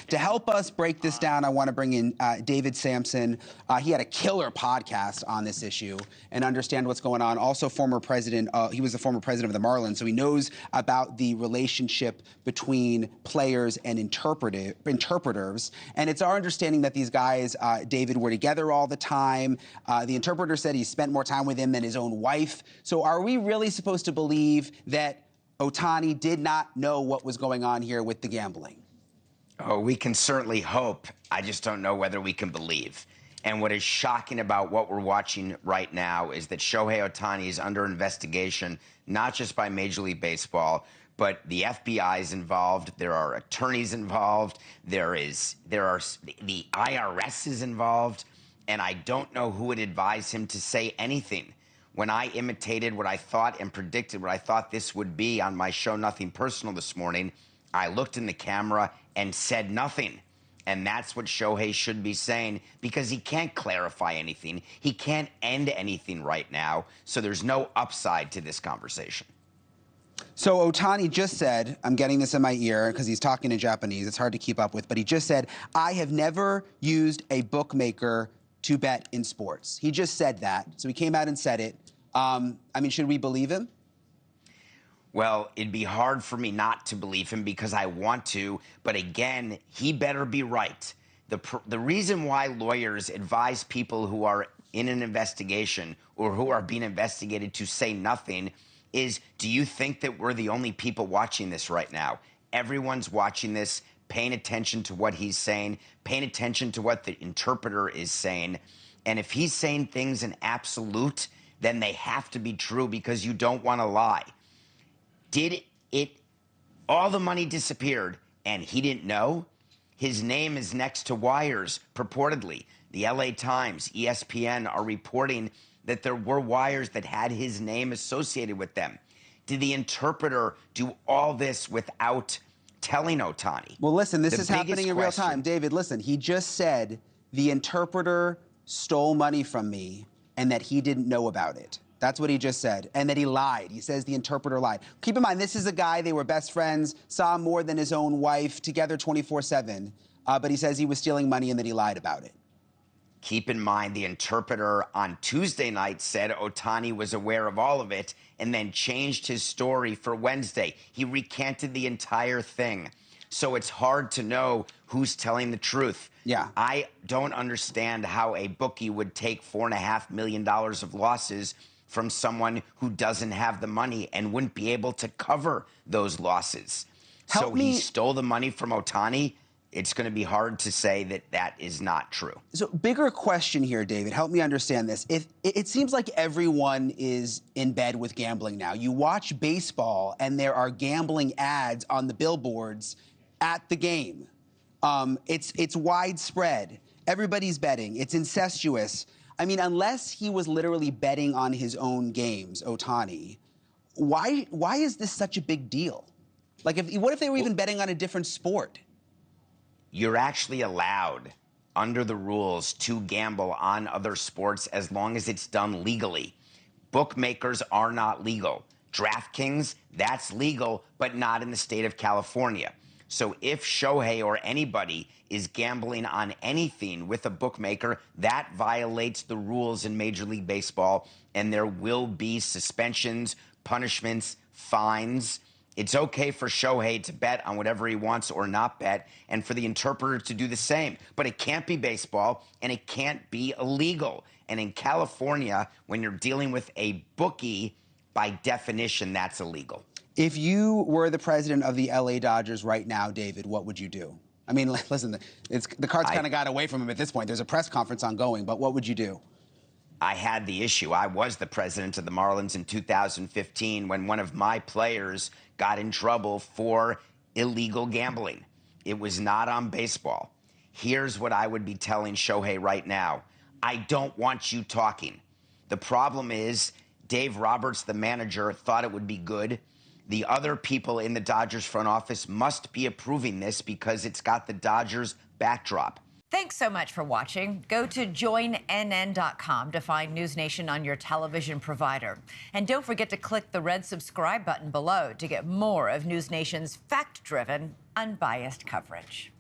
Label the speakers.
Speaker 1: To help us break this down, I want to bring in David Samson. He had a killer podcast on this issue and understand what's going on. Also, former president. He was the former president of the Marlins, so he knows about the relationship between players and interpreters. And it's our understanding that these guys, David, were together all the time. The interpreter said he spent more time with him than his own wife. So are we really supposed to believe that Ohtani did not know what was going on here with the gambling?
Speaker 2: Oh, we can certainly hope. I just don't know whether we can believe. And what is shocking about what we're watching right now is that Shohei Ohtani is under investigation, not just by Major League Baseball, but the FBI is involved. There are attorneys involved. There are the IRS is involved. And I don't know who would advise him to say anything. When I imitated what I thought and predicted what I thought this would be on my show, Nothing Personal, this morning, I looked in the camera and said nothing. And that's what Shohei should be saying, because he can't clarify anything. He can't end anything right now. So there's no upside to this conversation.
Speaker 1: So Ohtani just said, I'm getting this in my ear because he's talking in Japanese. It's hard to keep up with. But he just said, I have never used a bookmaker to bet in sports. He just said that. So he came out and said it. I mean, should we believe him?
Speaker 2: Well, it'd be hard for me not to believe him because I want to. But again, he better be right. The reason why lawyers advise people who are in an investigation or who are being investigated to say nothing is, do you think that we're the only people watching this right now? Everyone's watching this, paying attention to what he's saying, paying attention to what the interpreter is saying. And if he's saying things in absolute, then they have to be true because you don't want to lie. All the money disappeared and he didn't know? His name is next to wires, purportedly. The LA Times, ESPN are reporting that there were wires that had his name associated with them. Did the interpreter do all this without telling Ohtani?
Speaker 1: Well, listen, this is happening in real time. David, listen, he just said the interpreter stole money from me and that he didn't know about it. That's what he just said, and that he lied. He says the interpreter lied. Keep in mind, this is a guy, they were best friends, saw more than his own wife, together 24/7, but he says he was stealing money and that he lied about it.
Speaker 2: Keep in mind, the interpreter on Tuesday night said Ohtani was aware of all of it and then changed his story for Wednesday. He recanted the entire thing. So it's hard to know who's telling the truth.
Speaker 1: Yeah.
Speaker 2: I don't understand how a bookie would take $4.5 million of losses from someone who doesn't have the money and wouldn't be able to cover those losses. He stole the money from Ohtani. It's going to be hard to say that that is not true.
Speaker 1: So bigger question here, David. Help me understand this. It seems like everyone is in bed with gambling now. You watch baseball and there are gambling ads on the billboards at the game. It's widespread. Everybody's betting. It's incestuous. I mean, unless he was literally betting on his own games, Ohtani, why is this such a big deal? Like, what if they were even betting on a different sport?
Speaker 2: You're actually allowed, under the rules, to gamble on other sports as long as it's done legally. Bookmakers are not legal. DraftKings, that's legal, but not in the state of California. So if Shohei or anybody is gambling on anything with a bookmaker, that violates the rules in Major League Baseball, and there will be suspensions, punishments, fines. It's okay for Shohei to bet on whatever he wants or not bet, and for the interpreter to do the same. But it can't be baseball, and it can't be illegal. And in California, when you're dealing with a bookie, by definition, that's illegal.
Speaker 1: If you were the president of the LA Dodgers right now, David, what would you do? I mean, listen, the cards kind of got away from him at this point. There's a press conference ongoing, but what would you do?
Speaker 2: I had the issue. I was the president of the Marlins in 2015 when one of my players got in trouble for illegal gambling. It was not on baseball. Here's what I would be telling Shohei right now. I don't want you talking. The problem is Dave Roberts, the manager, thought it would be good. The other people in the Dodgers front office must be approving this because it's got the Dodgers backdrop.
Speaker 3: Thanks so much for watching. Go to joinnn.com to find NewsNation on your television provider. And don't forget to click the red subscribe button below to get more of NewsNation's fact-driven, unbiased coverage.